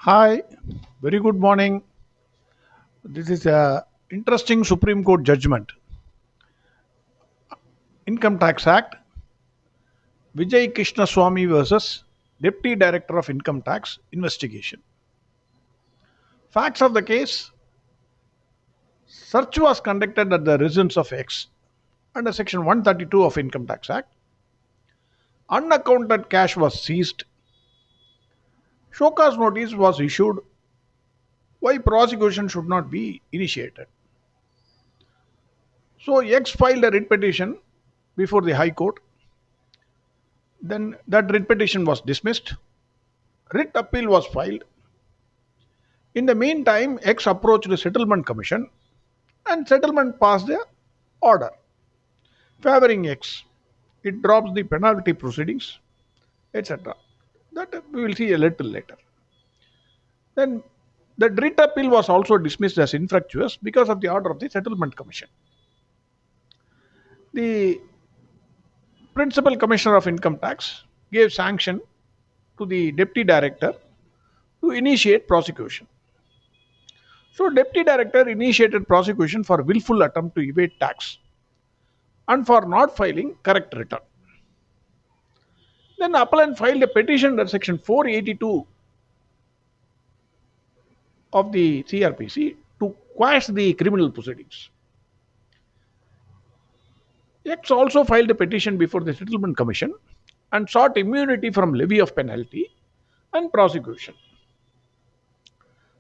Hi, very good morning. This is a interesting Supreme Court judgment. Income Tax Act, Vijay Krishna Swamy versus Deputy Director of Income Tax investigation. Facts of the case: search was conducted at the residence of X under Section 132 of Income Tax Act. Unaccounted cash was seized. Show cause notice was issued. Why prosecution should not be initiated? So X filed a writ petition before the High Court. Then that writ petition was dismissed. Writ appeal was filed. In the meantime, X approached the Settlement Commission and settlement passed the order favoring X. It drops the penalty proceedings, etc. That we will see a little later. Then the writ appeal was also dismissed as infructuous because of the order of the Settlement Commission. The Principal Commissioner of Income Tax gave sanction to the Deputy Director to initiate prosecution. So, Deputy Director initiated prosecution for willful attempt to evade tax and for not filing correct return. Then appellant filed a petition under Section 482 of the CRPC to quash the criminal proceedings. X also filed a petition before the Settlement Commission and sought immunity from levy of penalty and prosecution.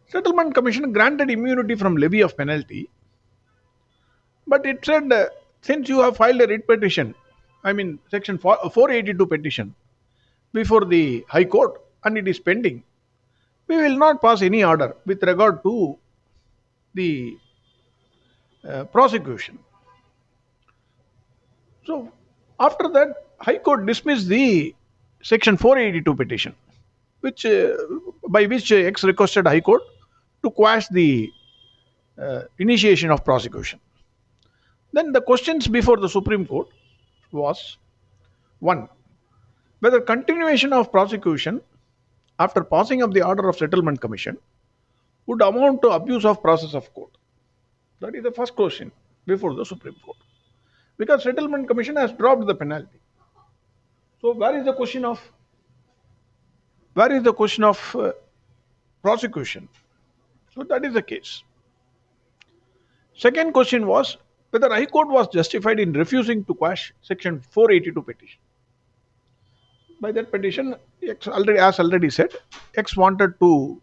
Settlement Commission granted immunity from levy of penalty, but it said since you have filed a writ petition, Section 482 petition before the High Court and it is pending, we will not pass any order with regard to the prosecution. So after that, High Court dismissed the Section 482 petition, which by which X requested High Court to quash the initiation of prosecution. Then the questions before the Supreme Court was: 1. Whether continuation of prosecution after passing of the order of Settlement Commission would amount to abuse of process of court. That is the first question before the Supreme Court. Because Settlement Commission has dropped the penalty. So where is the question of prosecution? So that is the case. Second question was whether High Court was justified in refusing to quash Section 482 petition. By that petition, X already said, X wanted to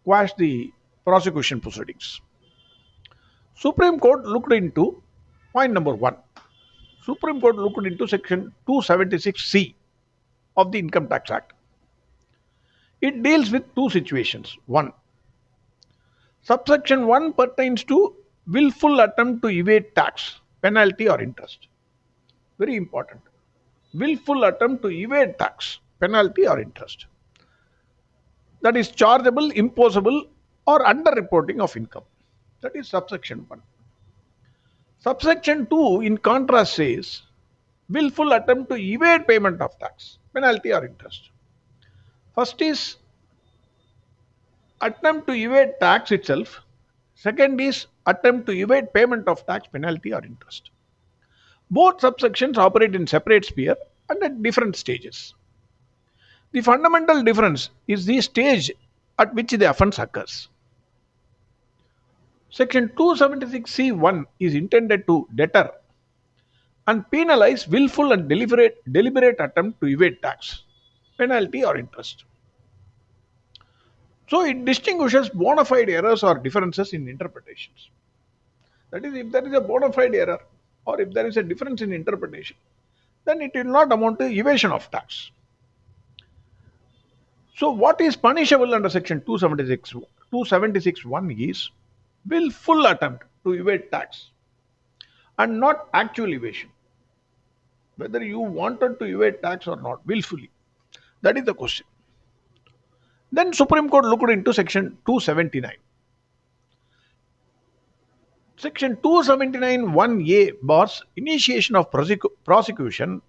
quash the prosecution proceedings. Supreme Court looked into point number 1. Supreme Court looked into Section 276C of the Income Tax Act. It deals with two situations. 1. Subsection 1 pertains to willful attempt to evade tax, penalty or interest. Very important. Willful attempt to evade tax, penalty or interest. That is chargeable, imposable or underreporting of income. That is subsection 1. Subsection 2 in contrast says willful attempt to evade payment of tax, penalty or interest. First is attempt to evade tax itself. Second is attempt to evade payment of tax, penalty or interest. Both subsections operate in separate sphere and at different stages. The fundamental difference is the stage at which the offence occurs. Section 276C1 is intended to deter and penalize willful and deliberate attempt to evade tax, penalty or interest. So it distinguishes bona fide errors or differences in interpretations. That is, if there is a bona fide error or if there is a difference in interpretation, then it will not amount to evasion of tax. So what is punishable under Section 276(1) is willful attempt to evade tax and not actual evasion. Whether you wanted to evade tax or not, willfully. That is the question. Then Supreme Court looked into Section 279. Section 279(1)(a) bars initiation of prosecution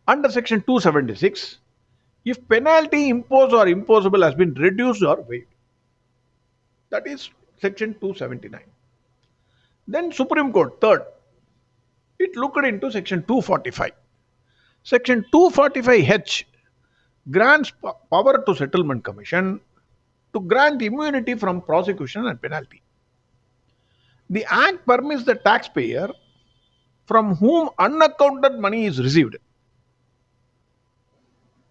under Section 276 if penalty imposed or imposable has been reduced or waived. That is section 279. Then Supreme Court, third, it looked into section 245. Section 245H grants power to settlement commission to grant immunity from prosecution and penalty. The act permits the taxpayer from whom unaccounted money is received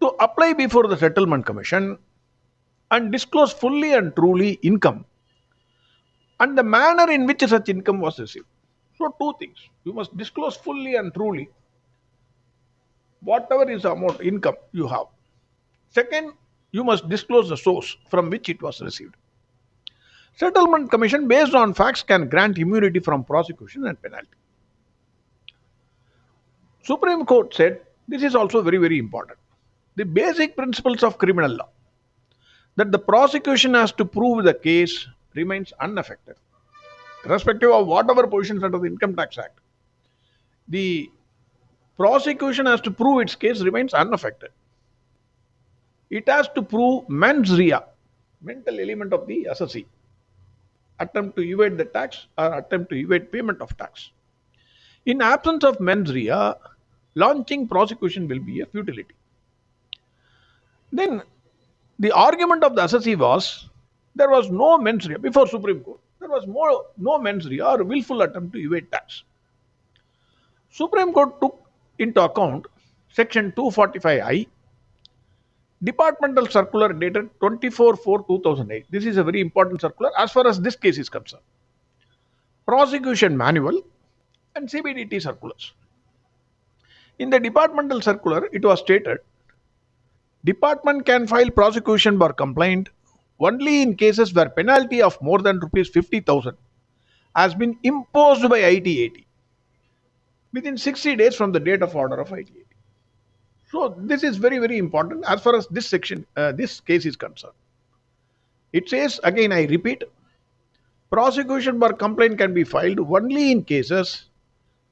to apply before the settlement commission and disclose fully and truly income and the manner in which such income was received. So, two things. You must disclose fully and truly whatever is the amount income you have. Second, you must disclose the source from which it was received. Settlement commission based on facts can grant immunity from prosecution and penalty. Supreme Court said this is also very, very important. The basic principles of criminal law that the prosecution has to prove the case remains unaffected, irrespective of whatever positions under the Income Tax Act. The prosecution has to prove its case remains unaffected. It has to prove mens rea, mental element of the assessee, attempt to evade the tax or attempt to evade payment of tax. In absence of mens rea, launching prosecution will be a futility. Then the argument of the assessee was there was no mens rea before Supreme Court. There was no mens rea or willful attempt to evade tax. Supreme Court took into account section 245I, departmental circular dated 24/4/2008. This is a very important circular as far as this case is concerned. Prosecution manual and CBDT circulars. In the departmental circular, it was stated department can file prosecution or complaint only in cases where penalty of more than rupees 50,000 has been imposed by IT-80 within 60 days from the date of order of IT-80. So this is very, very important as far as this section, this case is concerned. It says, again I repeat, prosecution or complaint can be filed only in cases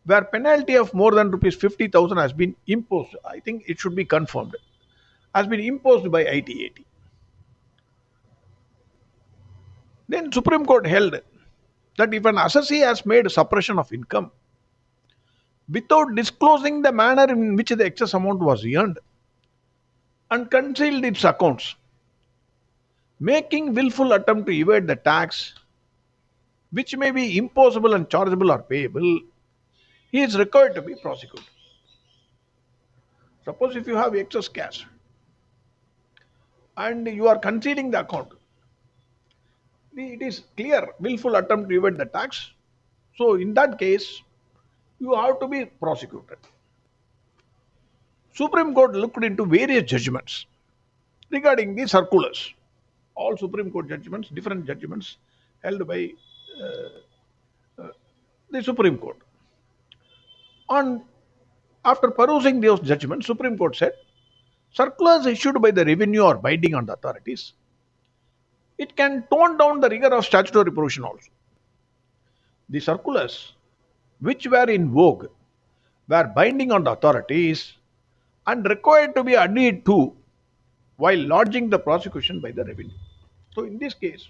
where penalty of more than rupees 50,000 has been imposed. I think it should be confirmed. Has been imposed by IT-80. Then Supreme Court held that if an assessee has made suppression of income without disclosing the manner in which the excess amount was earned and concealed its accounts, making willful attempt to evade the tax, which may be imposable and chargeable or payable, he is required to be prosecuted. Suppose if you have excess cash and you are concealing the account, it is clear willful attempt to evade the tax. So in that case, you have to be prosecuted. Supreme Court looked into various judgments regarding the circulars. All Supreme Court judgments, different judgments held by the Supreme Court. After perusing those judgments, Supreme Court said, circulars issued by the revenue are binding on the authorities. It can tone down the rigor of statutory provision also. The circulars which were in vogue were binding on the authorities and required to be adhered to while lodging the prosecution by the revenue. So in this case,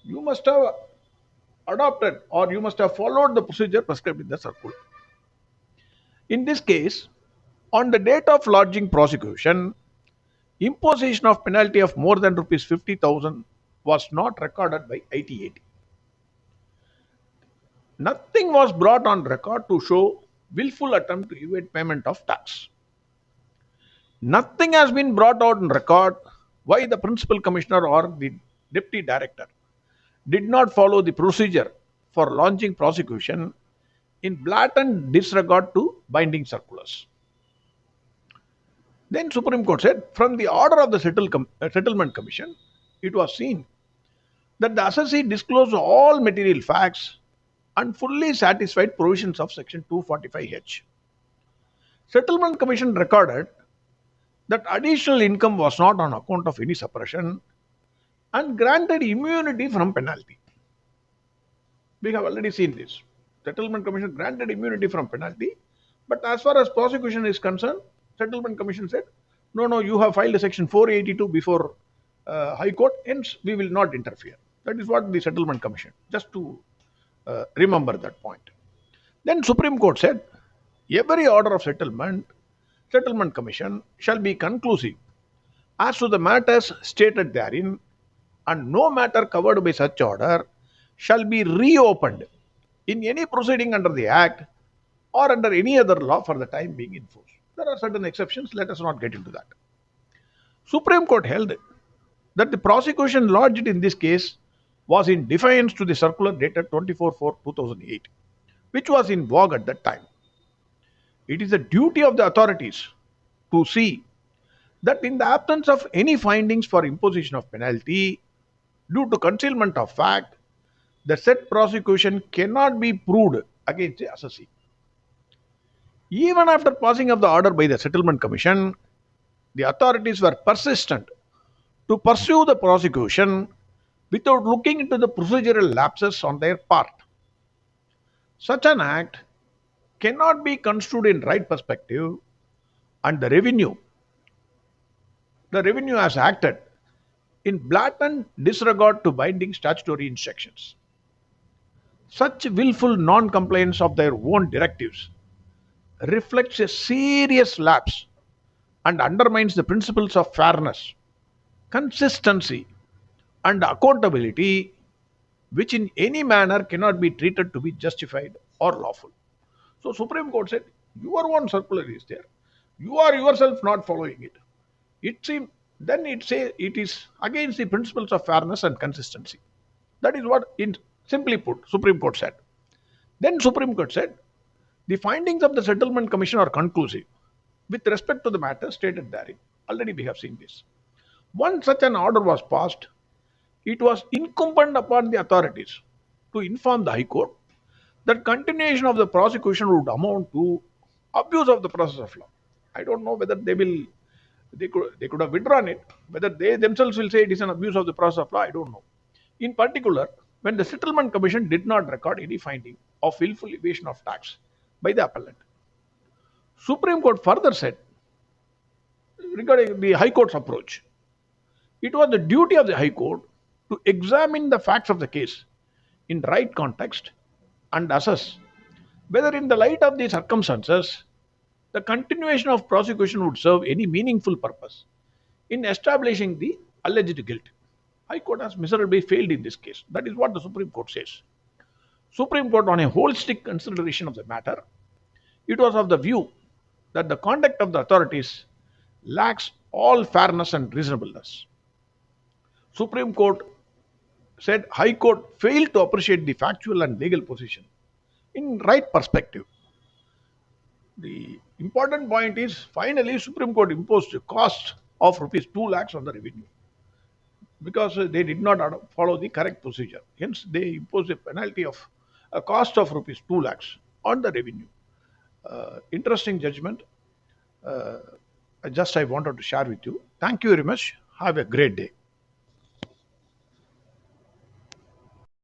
you must have adopted or you must have followed the procedure prescribed in the circular. In this case, on the date of lodging prosecution, imposition of penalty of more than rupees 50,000 was not recorded by IT-80. Nothing was brought on record to show willful attempt to evade payment of tax. Nothing has been brought out on record why the principal commissioner or the deputy director did not follow the procedure for launching prosecution in blatant disregard to binding circulars. Then Supreme Court said, from the order of the Settlement Commission, it was seen that the assessee disclosed all material facts and fully satisfied provisions of section 245H. Settlement Commission recorded that additional income was not on account of any suppression and granted immunity from penalty. We have already seen this. Settlement Commission granted immunity from penalty, but as far as prosecution is concerned, Settlement Commission said no, no, you have filed a section 482 before High Court, hence we will not interfere. That is what the Settlement Commission, just to remember that point. Then Supreme Court said, every order of Settlement Commission shall be conclusive as to the matters stated therein, and no matter covered by such order shall be reopened in any proceeding under the Act or under any other law for the time being in force. There are certain exceptions, let us not get into that. Supreme Court held that the prosecution lodged in this case was in defiance to the circular dated 24/4/2008, which was in vogue at that time. It is the duty of the authorities to see that in the absence of any findings for imposition of penalty due to concealment of fact, the said prosecution cannot be proved against the assessee. Even after passing of the order by the Settlement Commission, the authorities were persistent to pursue the prosecution without looking into the procedural lapses on their part. Such an act cannot be construed in right perspective, and the revenue has acted in blatant disregard to binding statutory instructions. Such willful non-compliance of their own directives reflects a serious lapse and undermines the principles of fairness, consistency, and accountability, which in any manner cannot be treated to be justified or lawful. So Supreme Court said, your own circular is there. You are yourself not following it. It seems then it say it is against the principles of fairness and consistency. That is what, in simply put, Supreme Court said. Then Supreme Court said, the findings of the Settlement Commission are conclusive with respect to the matter stated therein. Already we have seen this. Once such an order was passed, it was incumbent upon the authorities to inform the High Court that continuation of the prosecution would amount to abuse of the process of law. I don't know whether they could have withdrawn it. Whether they themselves will say it is an abuse of the process of law, I don't know. In particular, when the Settlement Commission did not record any finding of willful evasion of tax by the appellant. Supreme Court further said, regarding the High Court's approach, it was the duty of the High Court to examine the facts of the case in right context and assess whether in the light of the circumstances the continuation of prosecution would serve any meaningful purpose in establishing the alleged guilt. High Court has miserably failed in this case. That is what the Supreme Court says. Supreme Court, on a holistic consideration of the matter, it was of the view that the conduct of the authorities lacks all fairness and reasonableness. Supreme Court said High Court failed to appreciate the factual and legal position in right perspective. The important point is, finally Supreme Court imposed a cost of rupees 2 lakhs on the revenue because they did not follow the correct procedure. Hence, they imposed a penalty of a cost of rupees 2 lakhs on the revenue. Interesting judgment. I wanted to share with you. Thank you very much. Have a great day.